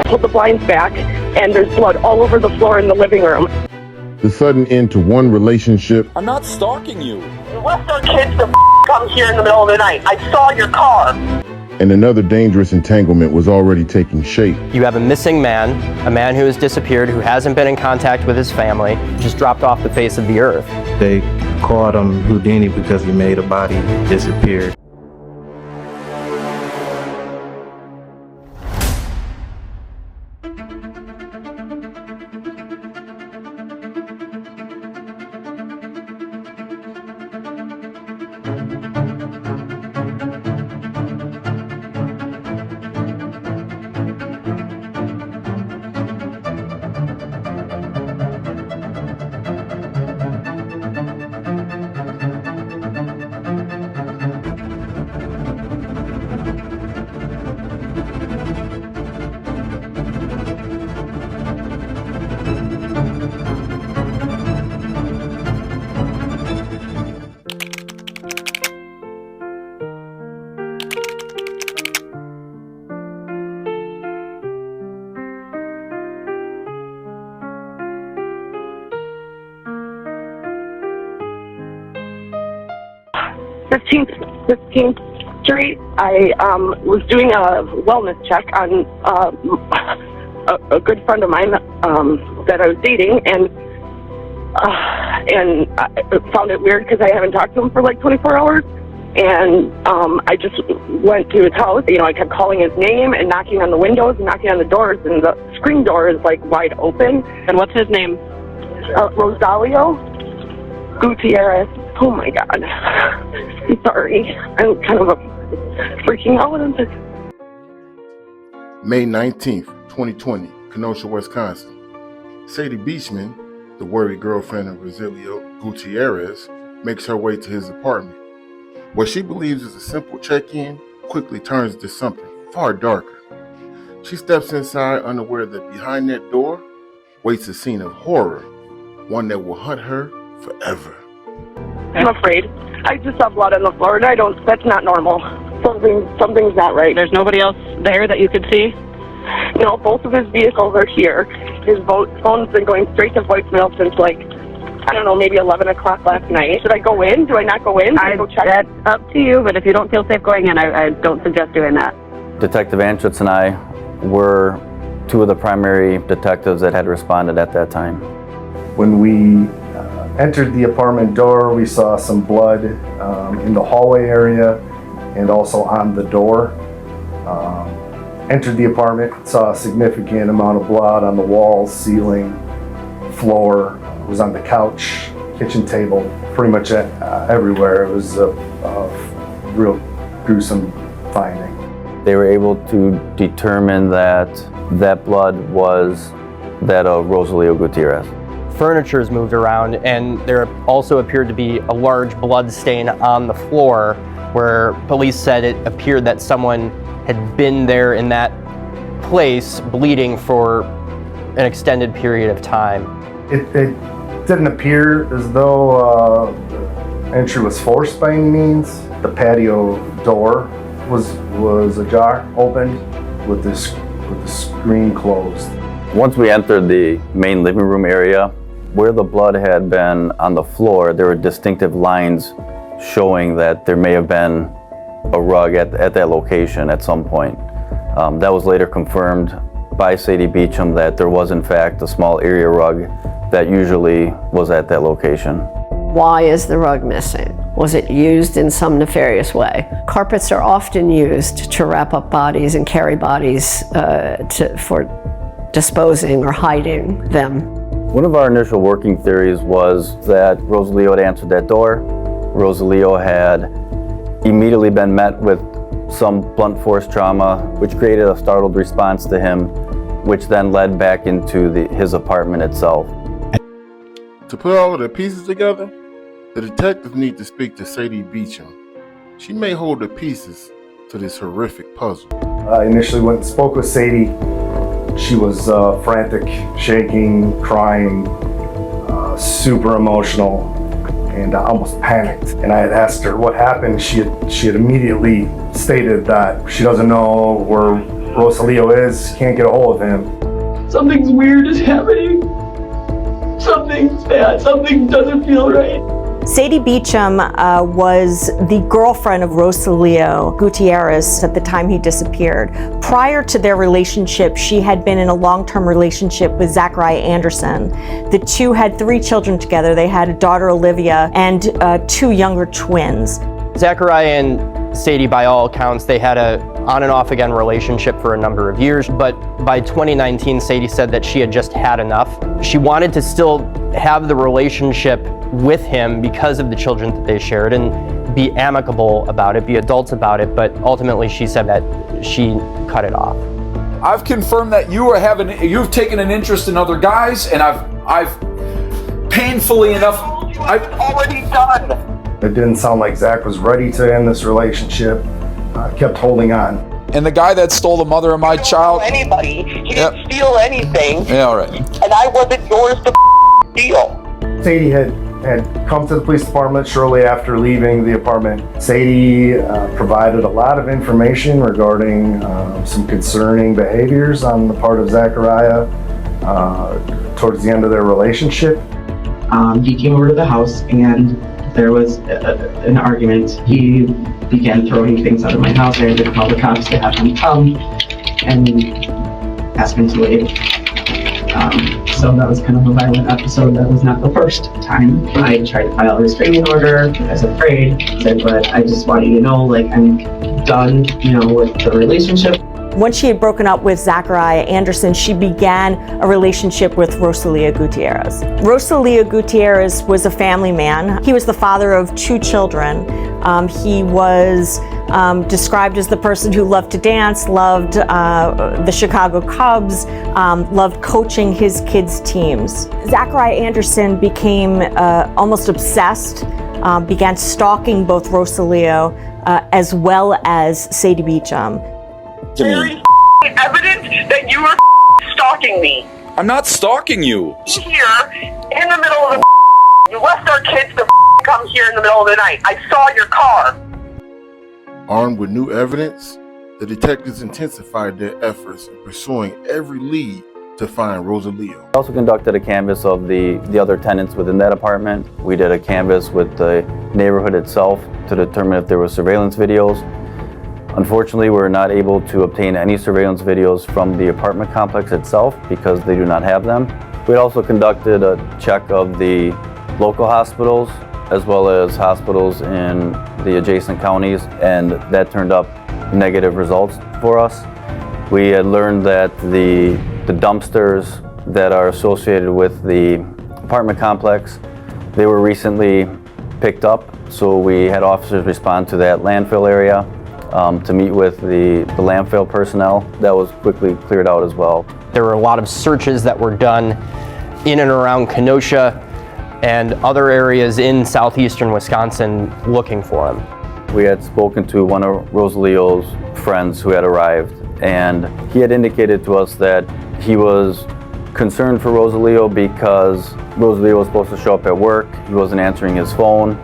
pulled the blinds back, and there's blood all over the floor in the living room. The sudden end to one relationship. I'm not stalking you. You left our kids to come here in the middle of the night. I saw your car. And another dangerous entanglement was already taking shape. You have a missing man, a man who has disappeared, who hasn't been in contact with his family, just dropped off the face of the earth. They called him Houdini because he made a body disappear. Fifteenth Street. I was doing a wellness check on a good friend of mine that I was dating, and I found it weird because I haven't talked to him for like 24 hours. And I just went to his house. You know, I kept calling his name and knocking on the windows and knocking on the doors, and the screen door is like wide open. And what's his name? Rosalio Gutierrez. Oh my God. I'm sorry. I'm kind of freaking out. May 19th, 2020, Kenosha, Wisconsin. Sadie Beachman, the worried girlfriend of Rosalio Gutierrez, makes her way to his apartment. What she believes is a simple check-in quickly turns into something far darker. She steps inside unaware that behind that door waits a scene of horror, one that will haunt her forever. I'm afraid. I just saw blood on the floor, and that's not normal. Something's not right. There's nobody else there that you could see? No, both of his vehicles are here. His phone's been going straight to voicemail since I don't know, maybe 11 o'clock last night. Should I go in? Do I not go in? Go check? That's up to you, but if you don't feel safe going in, I don't suggest doing that. Detective Anschutz and I were two of the primary detectives that had responded at that time. When we entered the apartment door, we saw some blood in the hallway area and also on the door. Entered the apartment, saw a significant amount of blood on the walls, ceiling, floor. It was on the couch, kitchen table, pretty much everywhere. It was a real gruesome finding. They were able to determine that that blood was that of Rosalio Gutierrez. Furniture is moved around, and there also appeared to be a large blood stain on the floor where police said it appeared that someone had been there in that place bleeding for an extended period of time. It didn't appear as though entry was forced by any means. The patio door was ajar, opened with the screen closed. Once we entered the main living room area, where the blood had been on the floor, there were distinctive lines showing that there may have been a rug at that location at some point. That was later confirmed by Sadie Beachman that there was in fact a small area rug that usually was at that location. Why is the rug missing? Was it used in some nefarious way? Carpets are often used to wrap up bodies and carry bodies for disposing or hiding them. One of our initial working theories was that Rosalio had answered that door. Rosalio had immediately been met with some blunt force trauma, which created a startled response to him, which then led back into his apartment itself. To put all of the pieces together, the detectives need to speak to Sadie Beachman. She may hold the pieces to this horrific puzzle. I initially went and spoke with Sadie. She was frantic, shaking, crying, super emotional, and almost panicked. And I had asked her what happened. She had immediately stated that she doesn't know where Rosalio is, can't get a hold of him. Something's weird is happening. Something's bad. Something doesn't feel right. Sadie Beecham was the girlfriend of Rosalio Gutierrez at the time he disappeared. Prior to their relationship, she had been in a long-term relationship with Zachariah Anderson. The two had 3 children together. They had a daughter, Olivia, and 2 younger twins. Zachariah and Sadie, by all accounts, they had a on and off again relationship for a number of years, but by 2019, Sadie said that she had just had enough. She wanted to still have the relationship with him because of the children that they shared and be amicable about it, be adults about it, but ultimately she said that she cut it off. I've confirmed that you've taken an interest in other guys, and I've painfully enough, I've already done. It didn't sound like Zach was ready to end this relationship. Kept holding on. And the guy that stole the mother of my child. Anybody, he didn't steal anything. Yeah, all right. And I wasn't yours to steal. Sadie had come to the police department shortly after leaving the apartment. Sadie provided a lot of information regarding some concerning behaviors on the part of Zachariah towards the end of their relationship. He came over to the house and there was an argument. He began throwing things out of my house. I had to call the cops to have them come and ask him to leave. So that was kind of a violent episode. That was not the first time. I tried to file a restraining order. I was afraid. I said, but I just want you to know, like, I'm done, with the relationship. Once she had broken up with Zachariah Anderson, she began a relationship with Rosalio Gutierrez. Rosalio Gutierrez was a family man. He was the father of 2 children. He was described as the person who loved to dance, loved the Chicago Cubs, loved coaching his kids' teams. Zachariah Anderson became almost obsessed, began stalking both Rosalio as well as Sadie Beecham. There is evidence that you were stalking me. I'm not stalking you. Here, in the middle of the you left our kids to come here in the middle of the night. I saw your car. Armed with new evidence, the detectives intensified their efforts in pursuing every lead to find Rosalio. We also conducted a canvass of the other tenants within that apartment. We did a canvass with the neighborhood itself to determine if there were surveillance videos. Unfortunately, we're not able to obtain any surveillance videos from the apartment complex itself because they do not have them. We also conducted a check of the local hospitals as well as hospitals in the adjacent counties, and that turned up negative results for us. We had learned that the dumpsters that are associated with the apartment complex, they were recently picked up, so we had officers respond to that landfill area to meet with the landfill personnel. That was quickly cleared out as well. There were a lot of searches that were done in and around Kenosha and other areas in southeastern Wisconsin looking for him. We had spoken to one of Rosalio's friends who had arrived, and he had indicated to us that he was concerned for Rosalio because Rosalio was supposed to show up at work, he wasn't answering his phone,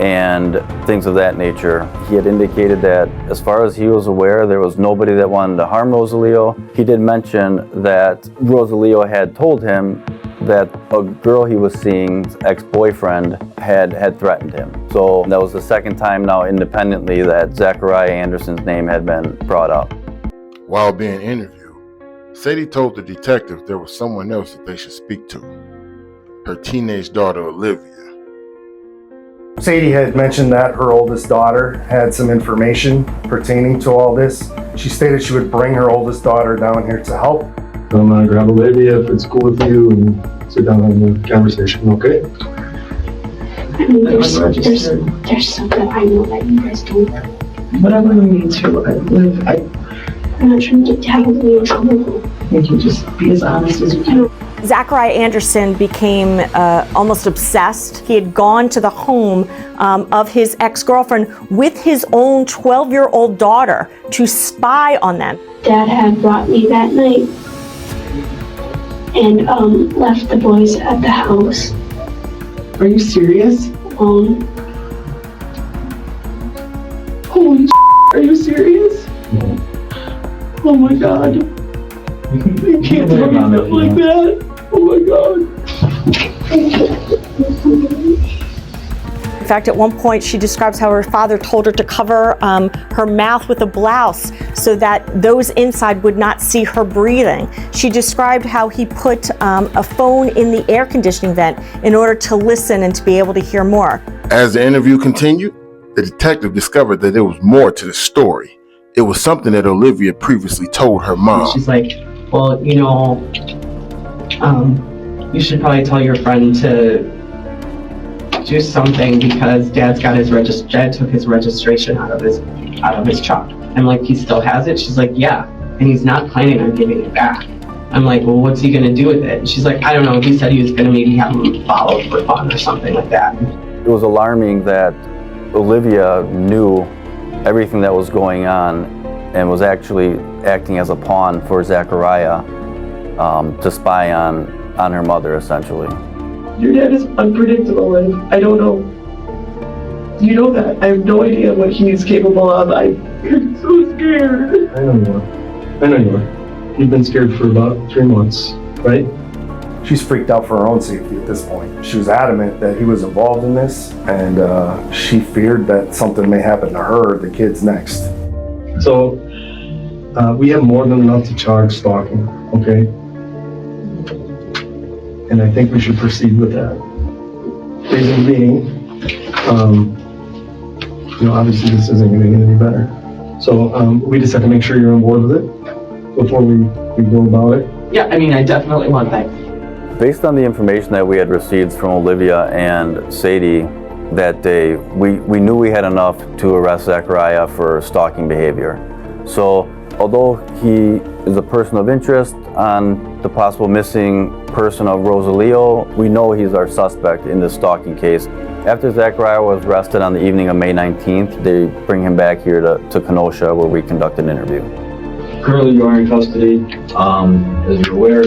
and things of that nature. He had indicated that as far as he was aware, there was nobody that wanted to harm Rosalio. He did mention that Rosalio had told him that a girl he was seeing's ex-boyfriend had threatened him. So that was the second time now independently that Zachariah Anderson's name had been brought up. While being interviewed, Sadie told the detective there was someone else that they should speak to, her teenage daughter Olivia. Sadie had mentioned that her oldest daughter had some information pertaining to all this. She stated she would bring her oldest daughter down here to help. I'm gonna grab Olivia if it's cool with you and sit down and have a conversation, okay? I mean, there's something I know that you guys don't. Whatever you need to. I'm not trying to get Olivia in trouble. You can just be as honest as you can. Zachariah Anderson became almost obsessed. He had gone to the home of his ex-girlfriend with his own 12-year-old daughter to spy on them. Dad had brought me that night and left the boys at the house. Are you serious? Holy are you serious? Oh my God. You can't tell me stuff like that. Oh my God. In fact, at one point, she describes how her father told her to cover her mouth with a blouse so that those inside would not see her breathing. She described how he put a phone in the air conditioning vent in order to listen and to be able to hear more. As the interview continued, the detective discovered that there was more to the story. It was something that Olivia previously told her mom. She's like, well, you know, you should probably tell your friend to do something because Dad took his registration out of his truck. I'm like, he still has it? She's like, yeah, and he's not planning on giving it back. I'm like, well, what's he gonna do with it? And she's like, I don't know. He said he was gonna maybe have him followed for fun or something like that. It was alarming that Olivia knew everything that was going on and was actually acting as a pawn for Zachariah to spy on her mother, essentially. Your dad is unpredictable, and I don't know. You know that. I have no idea what he's capable of. I'm so scared. I know you are. You've been scared for about 3 months, right? She's freaked out for her own safety at this point. She was adamant that he was involved in this, and she feared that something may happen to her or the kids next. So, we have more than enough to charge stalking, okay? And I think we should proceed with that. Reason being, you know, obviously this isn't gonna get any better. So, we just have to make sure you're on board with it before we go about it. Yeah, I mean, I definitely want that. Based on the information that we had received from Olivia and Sadie that day, we knew we had enough to arrest Zachariah for stalking behavior. So although he is a person of interest on the possible missing person of Rosalio, we know he's our suspect in this stalking case. After Zachariah was arrested on the evening of May 19th, they bring him back here to Kenosha where we conduct an interview. Currently you are in custody, as you're aware.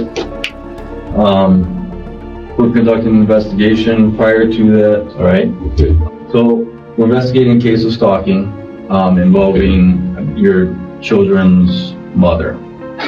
We're conducting an investigation prior to that, all right? Okay. So we're investigating a case of stalking involving your children's mother,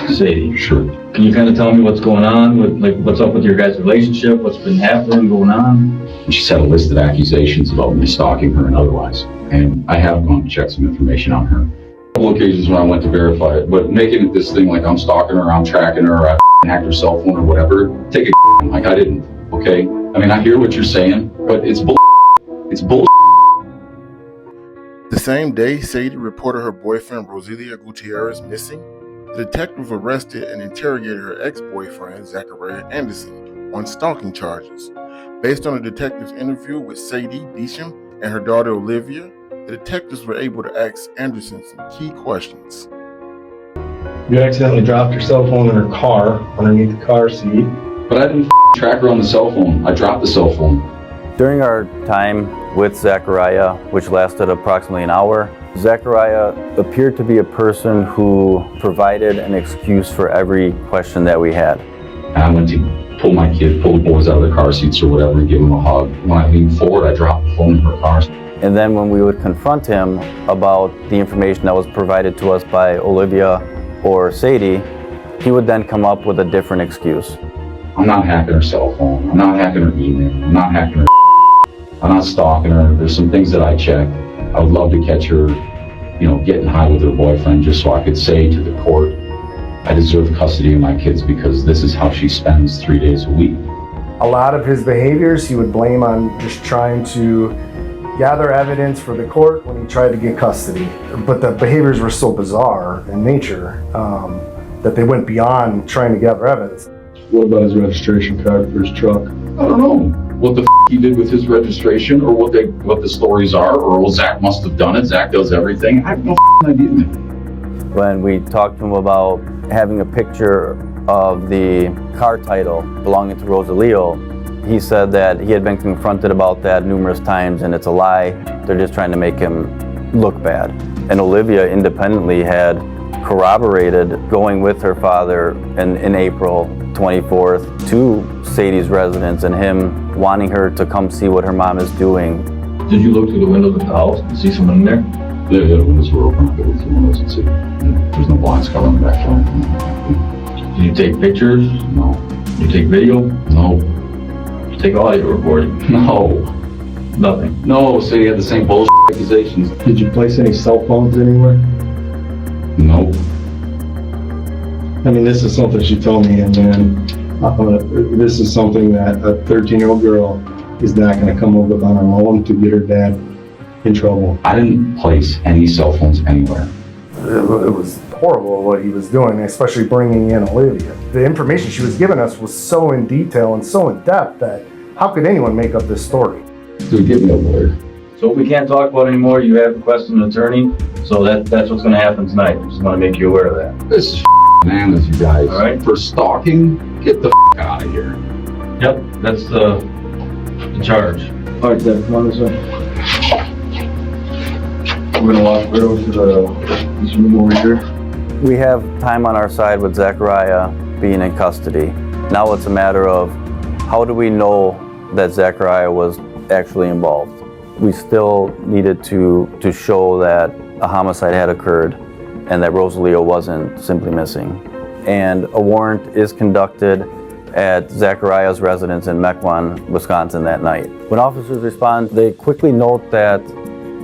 Sadie. Sure. Can you kind of tell me what's going on, what's up with your guys' relationship, what's been happening, going on? She's had a list of accusations about me stalking her and otherwise, and I have gone to check some information on her. A couple occasions when I went to verify it, but making it this thing like I'm stalking her, I'm tracking her, I hacked her cell phone or whatever, take a like I didn't, okay? I mean, I hear what you're saying, but it's bull. It's bull. The same day Sadie reported her boyfriend Rosalio Gutierrez missing, the detective arrested and interrogated her ex-boyfriend Zachariah Anderson on stalking charges. Based on the detective's interview with Sadie Beecham and her daughter Olivia, the detectives were able to ask Anderson some key questions. You accidentally dropped your cell phone in her car, underneath the car seat. But I didn't track her on the cell phone. I dropped the cell phone. During our time with Zachariah, which lasted approximately an hour, Zachariah appeared to be a person who provided an excuse for every question that we had. I went to pull the boys out of the car seats or whatever and give them a hug. When I leaned forward, I dropped the phone in her car. And then when we would confront him about the information that was provided to us by Olivia or Sadie, he would then come up with a different excuse. I'm not hacking her cell phone. I'm not hacking her email. I'm not hacking her. I'm not stalking her. There's some things that I check. I would love to catch her, you know, getting high with her boyfriend just so I could say to the court, I deserve custody of my kids because this is how she spends 3 days a week. A lot of his behaviors he would blame on just trying to gather evidence for the court when he tried to get custody. But the behaviors were so bizarre in nature that they went beyond trying to gather evidence. What about his registration card for his truck? I don't know what the he did with his registration or what the stories are, or well, Zach must have done it. Zach does everything. I have no idea. When we talked to him about having a picture of the car title belonging to Rosalio, he said that he had been confronted about that numerous times and it's a lie. They're just trying to make him look bad. And Olivia independently had corroborated going with her father in April 24th to Sadie's residence and him wanting her to come see what her mom is doing. Did you look through the windows of the house and see someone in there? Yeah, the windows were open. I could look through windows and see. There's no blinds covering the back door. Did you take pictures? No. Did you take video? No. Did you take audio recording? No. Nothing. No, so you had the same bullshit accusations. Did you place any cell phones anywhere? No. I mean, this is something she told me, and then this is something that a 13-year-old girl is not going to come over on her own to get her dad in trouble. I didn't place any cell phones anywhere. It was horrible what he was doing, especially bringing in Olivia. The information she was giving us was so in detail and so in depth that how could anyone make up this story? Dude, give me a word. So we can't talk about it anymore. You have requested an attorney, so that's what's going to happen tonight. Just want to make you aware of that. This is bananas, you guys. All right. For stalking, get the out of here. Yep, that's the charge. All right, Dad, come on this way. We're going to walk right over to this room over here. We have time on our side with Zachariah being in custody. Now it's a matter of how do we know that Zachariah was actually involved? We still needed to show that a homicide had occurred and that Rosalio wasn't simply missing. And a warrant is conducted at Zachariah's residence in Mequon, Wisconsin that night. When officers respond, they quickly note that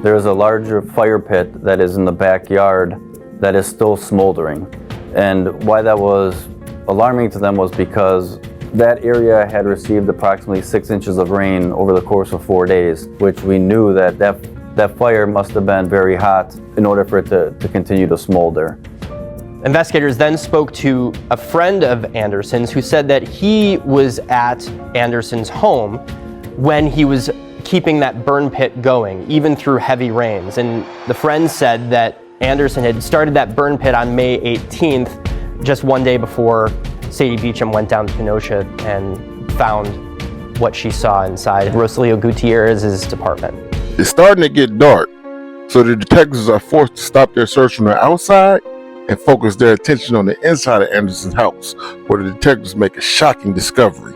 there is a larger fire pit that is in the backyard that is still smoldering. And why that was alarming to them was because that area had received approximately 6 inches of rain over the course of 4 days, which we knew that fire must have been very hot in order for it to continue to smolder. Investigators then spoke to a friend of Anderson's who said that he was at Anderson's home when he was keeping that burn pit going, even through heavy rains. And the friend said that Anderson had started that burn pit on May 18th, just one day before Sadie Beecham went down to Kenosha and found what she saw inside Rosalio Gutierrez's apartment. It's starting to get dark, so the detectives are forced to stop their search from the outside and focus their attention on the inside of Anderson's house, where the detectives make a shocking discovery.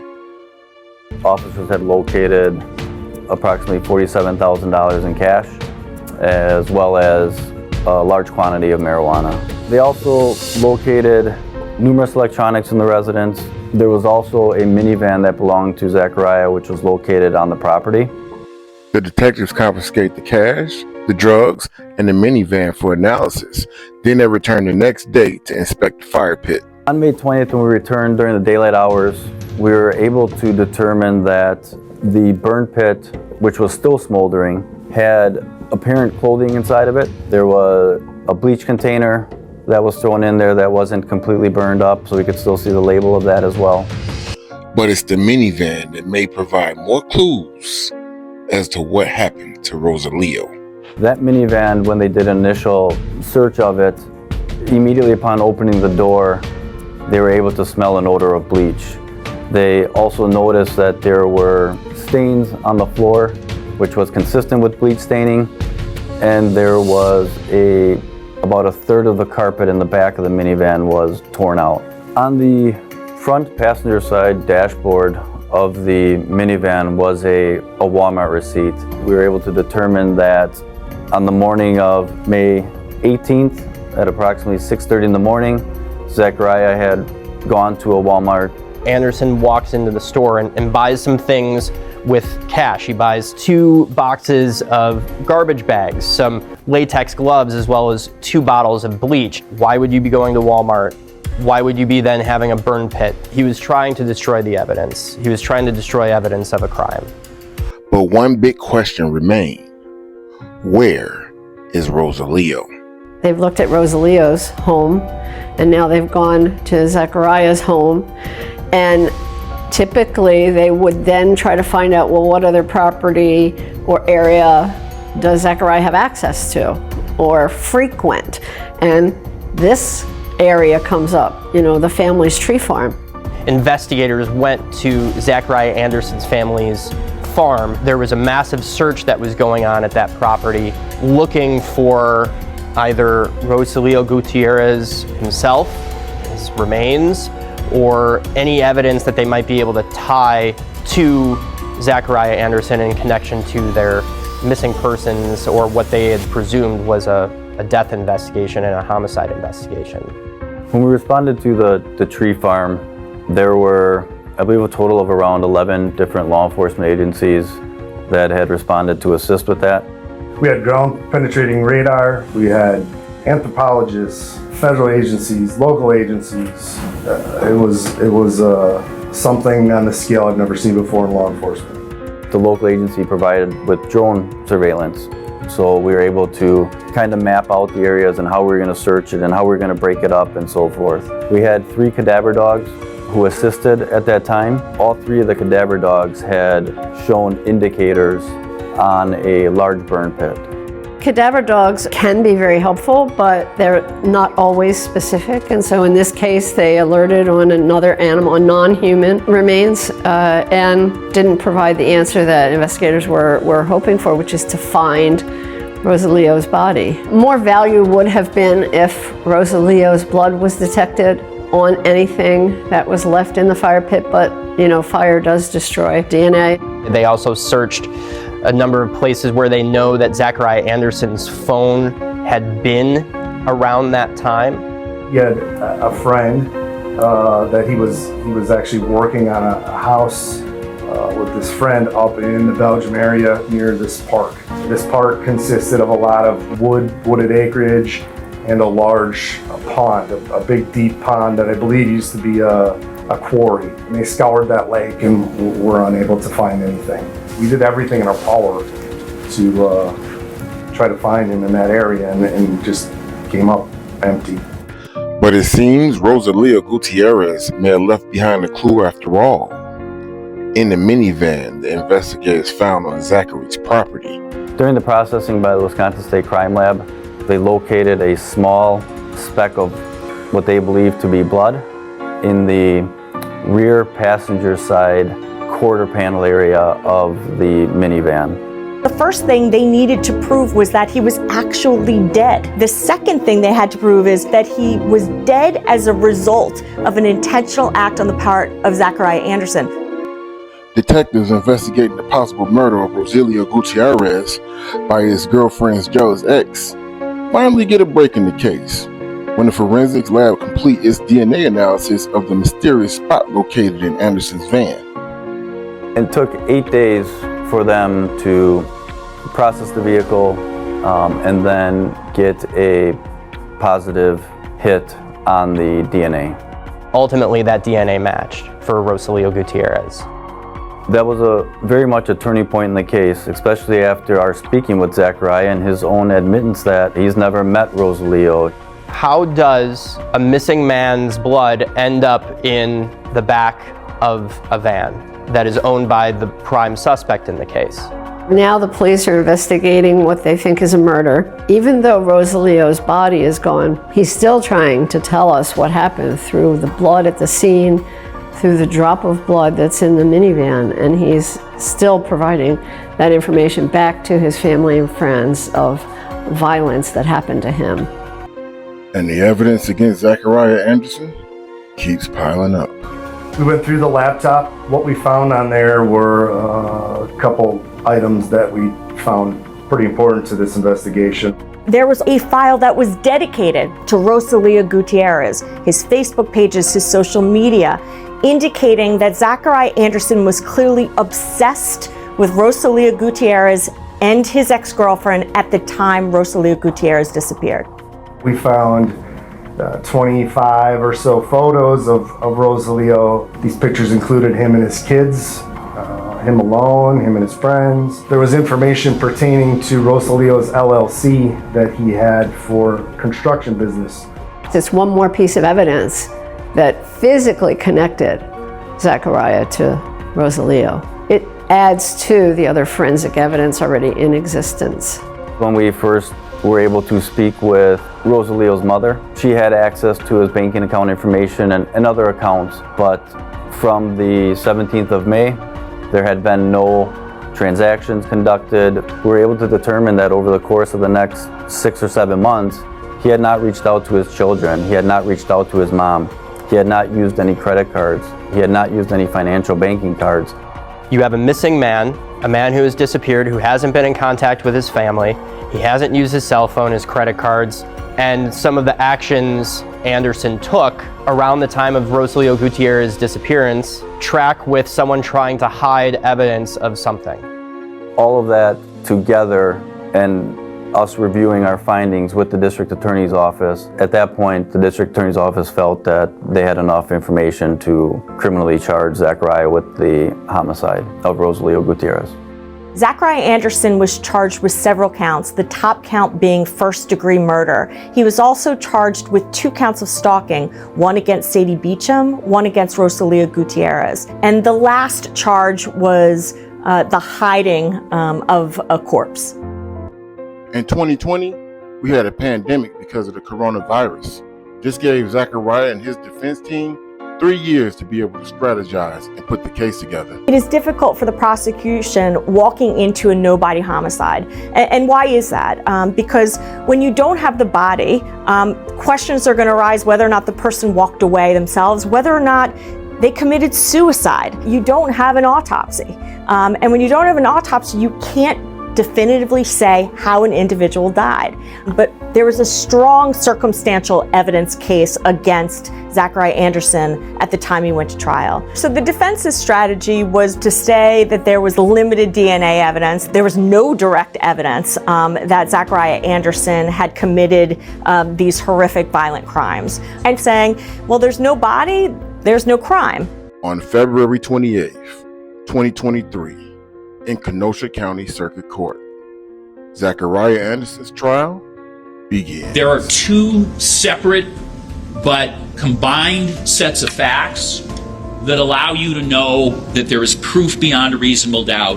Officers had located approximately $47,000 in cash, as well as a large quantity of marijuana. They also located numerous electronics in the residence. There was also a minivan that belonged to Zachariah, which was located on the property. The detectives confiscate the cash, the drugs, and the minivan for analysis. Then they return the next day to inspect the fire pit. On May 20th, when we returned during the daylight hours, we were able to determine that the burn pit, which was still smoldering, had apparent clothing inside of it. There was a bleach container that was thrown in there that wasn't completely burned up, so we could still see the label of that as well. But it's the minivan that may provide more clues as to what happened to Rosalio. That minivan, when they did an initial search of it, immediately upon opening the door, they were able to smell an odor of bleach. They also noticed that there were stains on the floor, which was consistent with bleach staining, and there was about a third of the carpet in the back of the minivan was torn out. On the front passenger side dashboard of the minivan was a Walmart receipt. We were able to determine that on the morning of May 18th at approximately 6:30 in the morning, Zachariah had gone to a Walmart. Anderson walks into the store and buys some things with cash. He buys 2 boxes of garbage bags, some latex gloves, as well as 2 bottles of bleach. Why would you be going to Walmart? Why would you be then having a burn pit? He was trying to destroy the evidence. He was trying to destroy evidence of a crime. But one big question remained. Where is Rosalio? They've looked at Rosalio's home, and now they've gone to Zachariah's home. And typically they would then try to find out, well, what other property or area does Zachariah have access to or frequent? And this area comes up, the family's tree farm. Investigators went to Zachariah Anderson's family's farm. There was a massive search that was going on at that property, looking for either Rosalio Gutierrez himself, his remains, or any evidence that they might be able to tie to Zachariah Anderson in connection to their missing persons, or what they had presumed was a death investigation and a homicide investigation. When we responded to the tree farm, there were, I believe, a total of around 11 different law enforcement agencies that had responded to assist with that. We had ground penetrating radar, we had anthropologists, federal agencies, local agencies. It was something on the scale I've never seen before in law enforcement. The local agency provided with drone surveillance. So we were able to kind of map out the areas and how we were going to search it and how we were going to break it up and so forth. We had 3 cadaver dogs who assisted at that time. All 3 of the cadaver dogs had shown indicators on a large burn pit. Cadaver dogs can be very helpful, but they're not always specific. And so in this case, they alerted on another animal, a non-human remains, and didn't provide the answer that investigators were hoping for, which is to find Rosalio's body. More value would have been if Rosalio's blood was detected on anything that was left in the fire pit, but you know, fire does destroy DNA. They also searched a number of places where they know that Zachariah Anderson's phone had been around that time. He had a friend that he was actually working on a house with this friend up in the Belgium area near this park. This park consisted of a lot of wooded acreage and a large pond, a big deep pond that I believe used to be a quarry. And they scoured that lake and were unable to find anything. We did everything in our power to try to find him in that area, and just came up empty. But it seems Rosalio Gutierrez may have left behind a clue after all. In the minivan the investigators found on Zachary's property. During the processing by the Wisconsin State Crime Lab, they located a small speck of what they believed to be blood in the rear passenger side quarter panel area of the minivan. The first thing they needed to prove was that he was actually dead. The second thing they had to prove is that he was dead as a result of an intentional act on the part of Zachariah Anderson. Detectives investigating the possible murder of Rosalio Gutierrez by his girlfriend's jealous ex finally get a break in the case when the forensics lab complete its DNA analysis of the mysterious spot located in Anderson's van. It took 8 days for them to process the vehicle and then get a positive hit on the DNA. Ultimately, that DNA matched for Rosalio Gutierrez. That was very much a turning point in the case, especially after our speaking with Zachariah and his own admittance that he's never met Rosalio. How does a missing man's blood end up in the back of a van that is owned by the prime suspect in the case? Now the police are investigating what they think is a murder. Even though Rosalio's body is gone, he's still trying to tell us what happened through the blood at the scene, through the drop of blood that's in the minivan, and he's still providing that information back to his family and friends of violence that happened to him. And the evidence against Zachariah Anderson keeps piling up. We went through the laptop. What we found on there were a couple items that we found pretty important to this investigation. There was a file that was dedicated to Rosalio Gutierrez, his Facebook pages, his social media, indicating that Zachariah Anderson was clearly obsessed with Rosalio Gutierrez and his ex-girlfriend at the time Rosalio Gutierrez disappeared. We found 25 or so photos of Rosalio. These pictures included him and his kids, him alone, him and his friends. There was information pertaining to Rosalio's LLC that he had for construction business. It's one more piece of evidence that physically connected Zachariah to Rosalio. It adds to the other forensic evidence already in existence. When we first were able to speak with Rosalio's mother, she had access to his banking account information and other accounts, but from the 17th of May, there had been no transactions conducted. We were able to determine that over the course of the next 6 or 7 months, he had not reached out to his children, he had not reached out to his mom, he had not used any credit cards, he had not used any financial banking cards. You have a missing man, a man who has disappeared, who hasn't been in contact with his family, he hasn't used his cell phone, his credit cards, and some of the actions Anderson took around the time of Rosalio Gutierrez's disappearance track with someone trying to hide evidence of something. All of that together and us reviewing our findings with the district attorney's office, at that point the district attorney's office felt that they had enough information to criminally charge Zachariah with the homicide of Rosalio Gutierrez. Zachariah Anderson was charged with several counts, the top count being first-degree murder. He was also charged with 2 counts of stalking, one against Sadie Beecham, one against Rosalio Gutierrez. And the last charge was the hiding of a corpse. In 2020, we had a pandemic because of the coronavirus. This gave Zachariah and his defense team 3 years to be able to strategize and put the case together. It is difficult for the prosecution walking into a no-body homicide. And why is that? Because when you don't have the body, questions are going to arise whether or not the person walked away themselves, whether or not they committed suicide. You don't have an autopsy. And when you don't have an autopsy, you can't definitively say how an individual died. But there was a strong circumstantial evidence case against Zachariah Anderson at the time he went to trial. So the defense's strategy was to say that there was limited DNA evidence. There was no direct evidence that Zachariah Anderson had committed these horrific violent crimes. And saying, well, there's no body, there's no crime. On February 28th, 2023, in Kenosha County Circuit Court, Zachariah Anderson's trial begins. There are 2 separate but combined sets of facts that allow you to know that there is proof beyond a reasonable doubt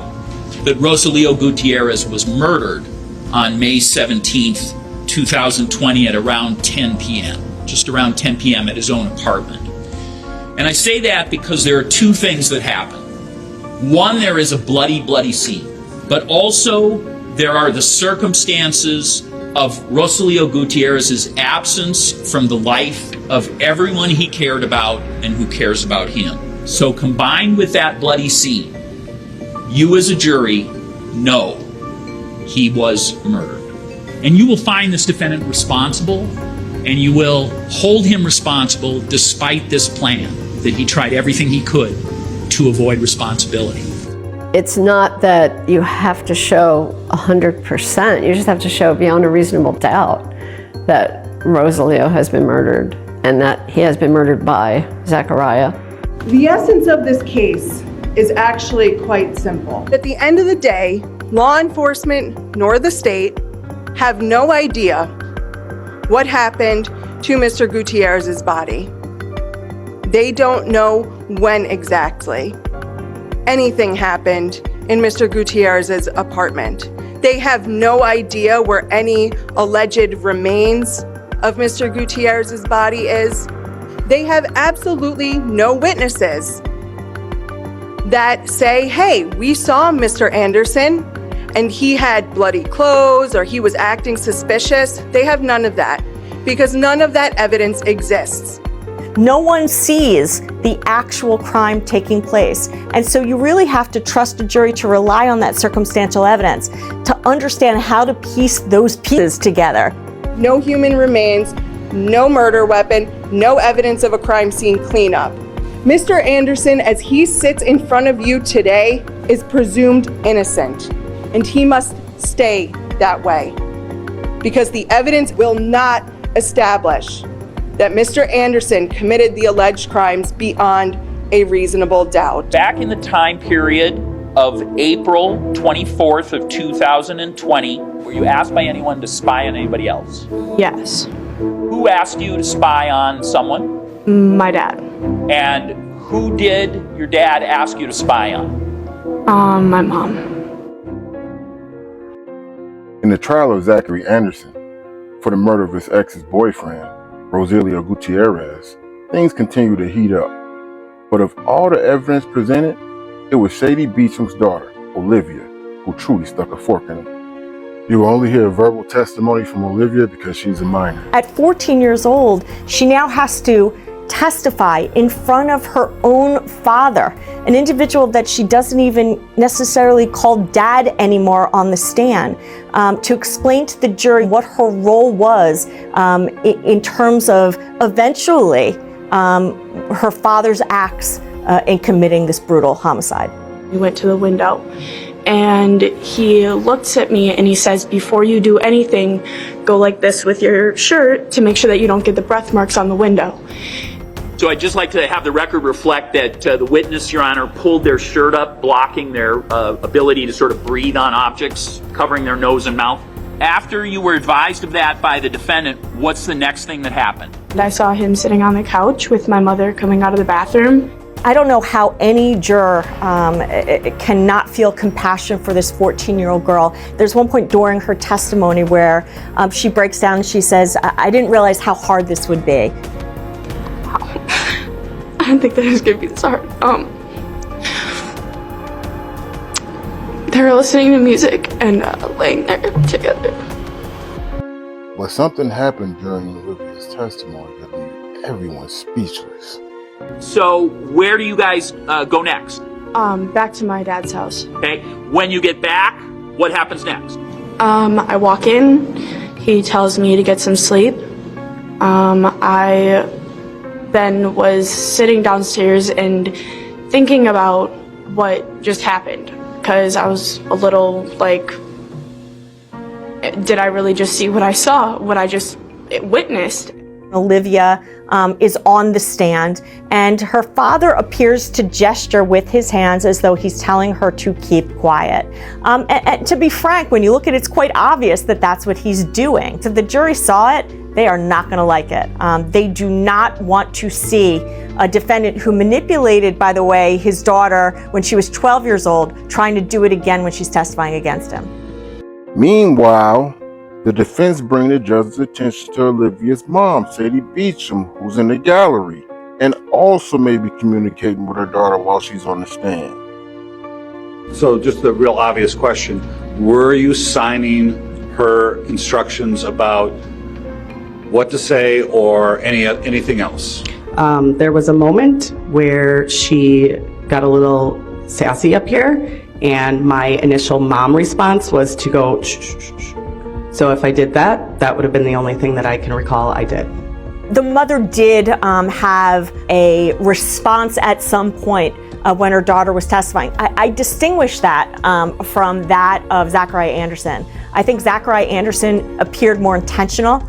that Rosalio Gutierrez was murdered on May 17th, 2020 at around 10 p.m., just around 10 p.m. at his own apartment. And I say that because there are 2 things that happen. One, there is a bloody, bloody scene, but also there are the circumstances of Rosalio Gutierrez's absence from the life of everyone he cared about and who cares about him. So combined with that bloody scene, you as a jury know he was murdered. And you will find this defendant responsible, and you will hold him responsible despite this plan that he tried everything he could to avoid responsibility. It's not that you have to show 100%, you just have to show beyond a reasonable doubt that Rosalio has been murdered and that he has been murdered by Zachariah. The essence of this case is actually quite simple. At the end of the day, law enforcement nor the state have no idea what happened to Mr. Gutierrez's body. They don't know when exactly anything happened in Mr. Gutierrez's apartment. They have no idea where any alleged remains of Mr. Gutierrez's body is. They have absolutely no witnesses that say, hey, we saw Mr. Anderson and he had bloody clothes or he was acting suspicious. They have none of that because none of that evidence exists. No one sees the actual crime taking place. And so you really have to trust a jury to rely on that circumstantial evidence to understand how to piece those pieces together. No human remains, no murder weapon, no evidence of a crime scene cleanup. Mr. Anderson, as he sits in front of you today, is presumed innocent, and he must stay that way because the evidence will not establish that Mr. Anderson committed the alleged crimes beyond a reasonable doubt. Back in the time period of April 24th of 2020, were you asked by anyone to spy on anybody else? Yes. Who asked you to spy on someone? My dad. And who did your dad ask you to spy on? My mom. In the trial of Zachary Anderson for the murder of his ex's boyfriend, Rosalio Gutierrez, things continue to heat up. But of all the evidence presented, it was Sadie Beecham's daughter, Olivia, who truly stuck a fork in him. You will only hear verbal testimony from Olivia because she's a minor. At 14 years old, she now has to testify in front of her own father, an individual that she doesn't even necessarily call dad anymore on the stand, to explain to the jury what her role was in terms of eventually her father's acts in committing this brutal homicide. We went to the window and he looks at me and he says, before you do anything, go like this with your shirt to make sure that you don't get the breath marks on the window. So I'd just like to have the record reflect that the witness, Your Honor, pulled their shirt up, blocking their ability to sort of breathe on objects, covering their nose and mouth. After you were advised of that by the defendant, what's the next thing that happened? And I saw him sitting on the couch with my mother coming out of the bathroom. I don't know how any juror cannot feel compassion for this 14-year-old girl. There's one point during her testimony where she breaks down and she says, I didn't realize how hard this would be. I didn't think that it was going to be this hard. They were listening to music and laying there together. But something happened during Olivia's testimony that made everyone speechless. So where do you guys go next? Back to my dad's house. Okay. When you get back, what happens next? I walk in. He tells me to get some sleep. I then was sitting downstairs and thinking about what just happened, because I was a little like, did I really just see what I saw, what I just witnessed? Olivia is on the stand, and her father appears to gesture with his hands as though he's telling her to keep quiet. And to be frank, when you look at it, it's quite obvious that that's what he's doing. So if the jury saw it, they are not going to like it. They do not want to see a defendant who manipulated, by the way, his daughter when she was 12 years old, trying to do it again when she's testifying against him. Meanwhile, the defense bring the judge's attention to Olivia's mom, Sadie Beecham, who's in the gallery, and also may be communicating with her daughter while she's on the stand. So just the real obvious question, were you signing her instructions about what to say or anything else? There was a moment where she got a little sassy up here, and my initial mom response was to go shh, shh, shh, shh. So if I did that, that would have been the only thing that I can recall I did. The mother did have a response at some point when her daughter was testifying. I distinguish that from that of Zachariah Anderson. I think Zachariah Anderson appeared more intentional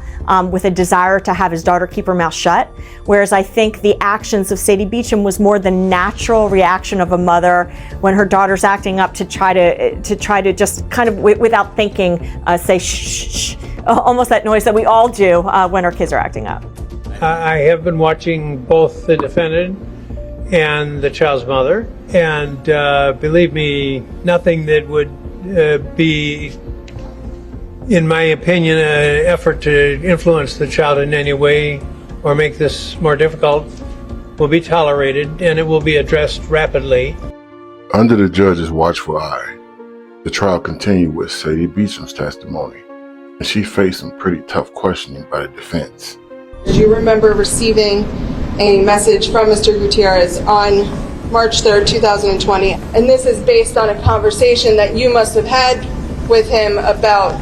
with a desire to have his daughter keep her mouth shut, whereas I think the actions of Sadie Beecham was more the natural reaction of a mother when her daughter's acting up to try to just kind of without thinking say shh, shh, shh, almost that noise that we all do when our kids are acting up. I have been watching both the defendant and the child's mother, and believe me, nothing that would be, in my opinion, an effort to influence the child in any way or make this more difficult will be tolerated, and it will be addressed rapidly. Under the judge's watchful eye, the trial continued with Sadie Beecham's testimony, and she faced some pretty tough questioning by the defense. Do you remember receiving a message from Mr. Gutierrez on March 3rd, 2020? And this is based on a conversation that you must have had with him about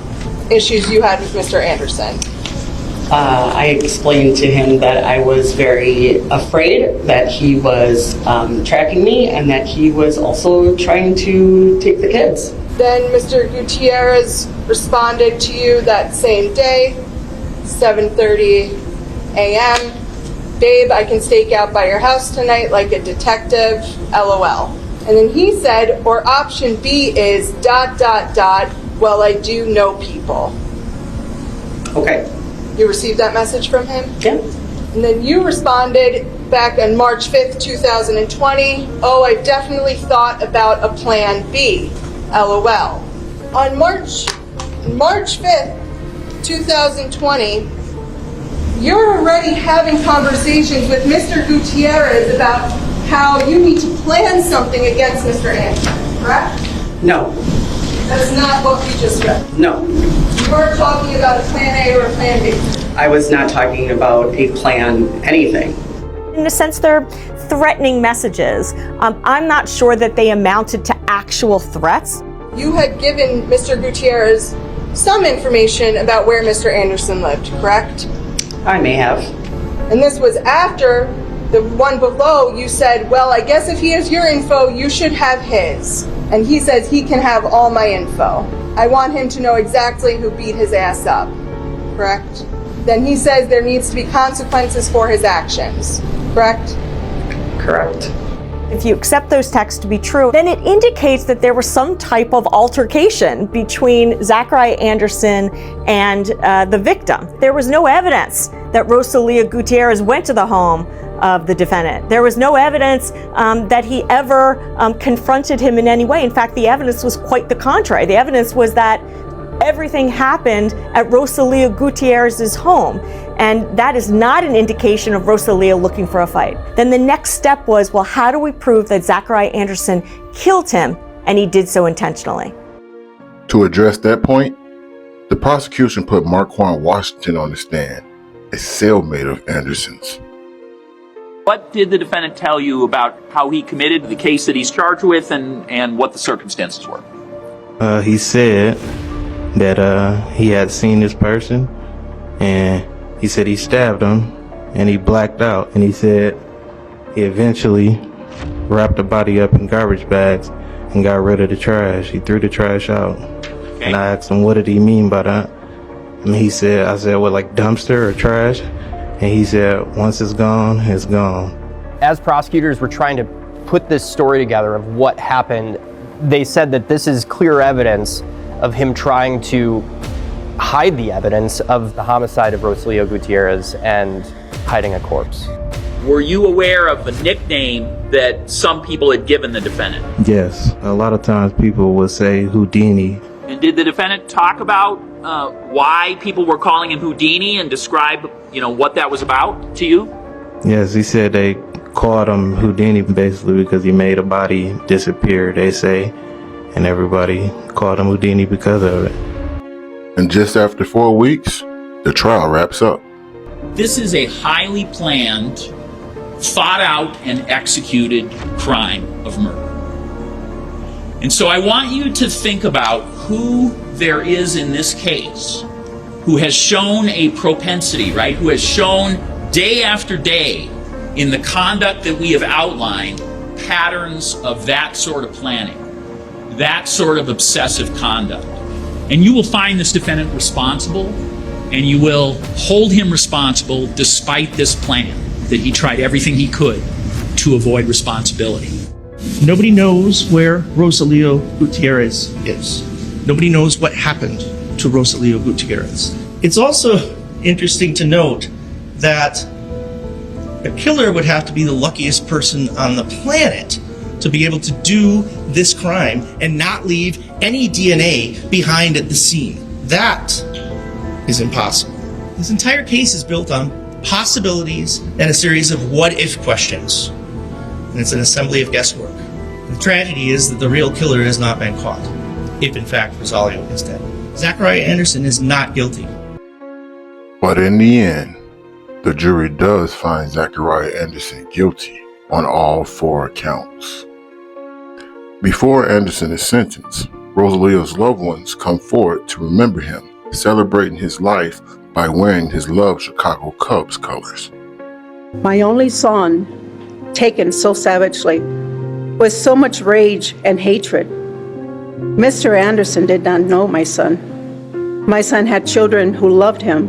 issues you had with Mr. Anderson. I explained to him that I was very afraid that he was tracking me and that he was also trying to take the kids. Then Mr. Gutierrez responded to you that same day, 7:30 a.m. Babe, I can stake out by your house tonight like a detective, LOL. And then he said, or option B is ... well, I do know people. Okay. You received that message from him? Yeah. And then you responded back on March 5th, 2020, oh, I definitely thought about a plan B, LOL. On March 5th, 2020, you're already having conversations with Mr. Gutierrez about how you need to plan something against Mr. Anderson, correct? No. That's not what we just read. No. You weren't talking about a plan A or a plan B. I was not talking about a plan anything. In a sense, they're threatening messages. I'm not sure that they amounted to actual threats. You had given Mr. Gutierrez some information about where Mr. Anderson lived, correct? I may have. And this was after the one below you said, well, I guess if he has your info, you should have his. And he says he can have all my info. I want him to know exactly who beat his ass up, correct? Then he says there needs to be consequences for his actions, correct? Correct. If you accept those texts to be true, then it indicates that there was some type of altercation between Zachariah Anderson and the victim. There was no evidence that Rosalio Gutierrez went to the home of the defendant. There was no evidence that he ever confronted him in any way. In fact, the evidence was quite the contrary. The evidence was that everything happened at Rosalio Gutierrez's home. And that is not an indication of Rosalio looking for a fight. Then the next step was, well, how do we prove that Zachariah Anderson killed him and he did so intentionally? To address that point, the prosecution put Marquand Washington on the stand, a cellmate of Anderson's. What did the defendant tell you about how he committed the case that he's charged with and what the circumstances were? He said that he had seen this person, and he said he stabbed him and he blacked out, and he said he eventually wrapped the body up in garbage bags and got rid of the trash. He threw the trash out. Okay. And I asked him, what did he mean by that? And I said, what, like dumpster or trash? And he said, once it's gone, it's gone. As prosecutors were trying to put this story together of what happened, they said that this is clear evidence of him trying to hide the evidence of the homicide of Rosalio Gutierrez and hiding a corpse. Were you aware of the nickname that some people had given the defendant? Yes, a lot of times people would say Houdini. And did the defendant talk about why people were calling him Houdini and describe, what that was about to you? Yes, he said they called him Houdini basically because he made a body disappear, they say, and everybody called him Houdini because of it. And just after 4 weeks, the trial wraps up. This is a highly planned, thought out, and executed crime of murder. And so I want you to think about who there is in this case who has shown a propensity, right? Who has shown day after day in the conduct that we have outlined patterns of that sort of planning, that sort of obsessive conduct. And you will find this defendant responsible, and you will hold him responsible despite this plan that he tried everything he could to avoid responsibility. Nobody knows where Rosalio Gutierrez is. Nobody knows what happened to Rosalio Gutierrez. It's also interesting to note that a killer would have to be the luckiest person on the planet to be able to do this crime and not leave any DNA behind at the scene. That is impossible. This entire case is built on possibilities and a series of what-if questions. And it's an assembly of guesswork. The tragedy is that the real killer has not been caught, if in fact Rosalio is dead. Zachariah Anderson is not guilty. But in the end, the jury does find Zachariah Anderson guilty on all 4 counts. Before Anderson is sentenced, Rosalio's loved ones come forward to remember him, celebrating his life by wearing his loved Chicago Cubs colors. My only son, taken so savagely, with so much rage and hatred. Mr. Anderson did not know my son. My son had children who loved him,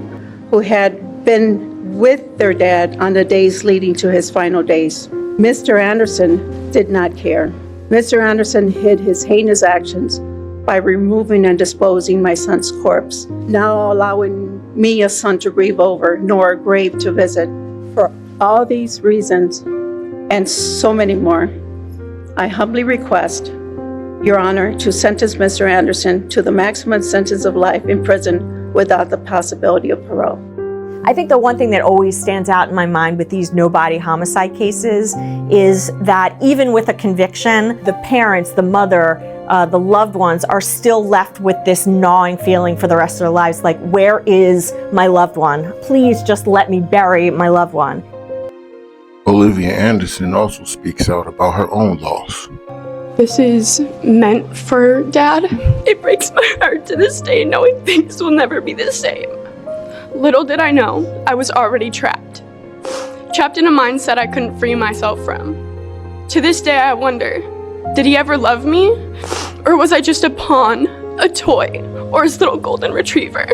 who had been with their dad on the days leading to his final days. Mr. Anderson did not care. Mr. Anderson hid his heinous actions by removing and disposing my son's corpse, now allowing me, a son, to grieve over, nor a grave to visit. For all these reasons, and so many more, I humbly request Your Honor to sentence Mr. Anderson to the maximum sentence of life in prison without the possibility of parole. I think the one thing that always stands out in my mind with these no-body homicide cases is that even with a conviction, the parents, the mother, the loved ones are still left with this gnawing feeling for the rest of their lives, like, where is my loved one? Please just let me bury my loved one. Olivia Anderson also speaks out about her own loss. This is meant for Dad. It breaks my heart to this day knowing things will never be the same. Little did I know, I was already trapped. Trapped in a mindset I couldn't free myself from. To this day I wonder, did he ever love me? Or was I just a pawn, a toy, or his little golden retriever?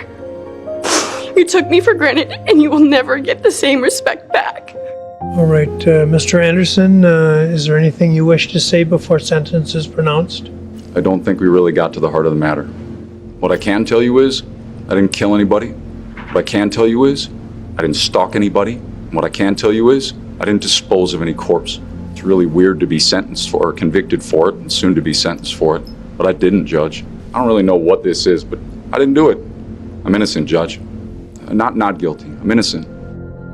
You took me for granted and you will never get the same respect back. All right, Mr. Anderson, is there anything you wish to say before sentence is pronounced? I don't think we really got to the heart of the matter. What I can tell you is, I didn't kill anybody. What I can tell you is, I didn't stalk anybody. And what I can tell you is, I didn't dispose of any corpse. It's really weird to be sentenced for or convicted for it and soon to be sentenced for it. But I didn't, Judge. I don't really know what this is, but I didn't do it. I'm innocent, Judge. Not guilty. I'm innocent.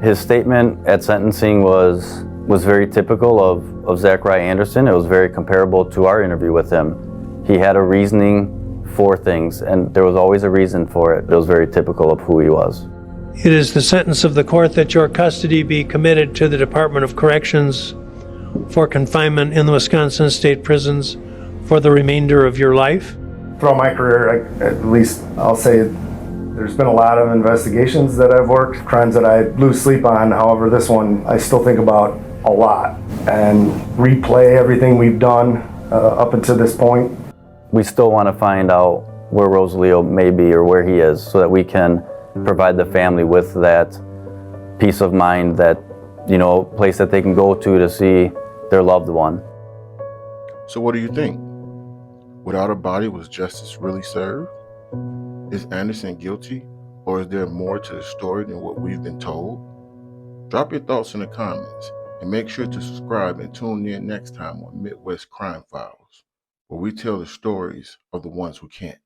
His statement at sentencing was very typical of Zachariah Anderson. It was very comparable to our interview with him. He had a reasoning for things, and there was always a reason for it. It was very typical of who he was. It is the sentence of the court that your custody be committed to the Department of Corrections for confinement in the Wisconsin State Prisons for the remainder of your life. Throughout my career, at least I'll say, there's been a lot of investigations that I've worked, crimes that I lose sleep on. However, this one I still think about a lot and replay everything we've done up until this point. We still want to find out where Rosalio may be or where he is so that we can provide the family with that peace of mind, that, place that they can go to see their loved one. So what do you think? Without a body, was justice really served? Is Anderson guilty, or is there more to the story than what we've been told? Drop your thoughts in the comments, and make sure to subscribe and tune in next time on Midwest Crime Files, where we tell the stories of the ones who can't.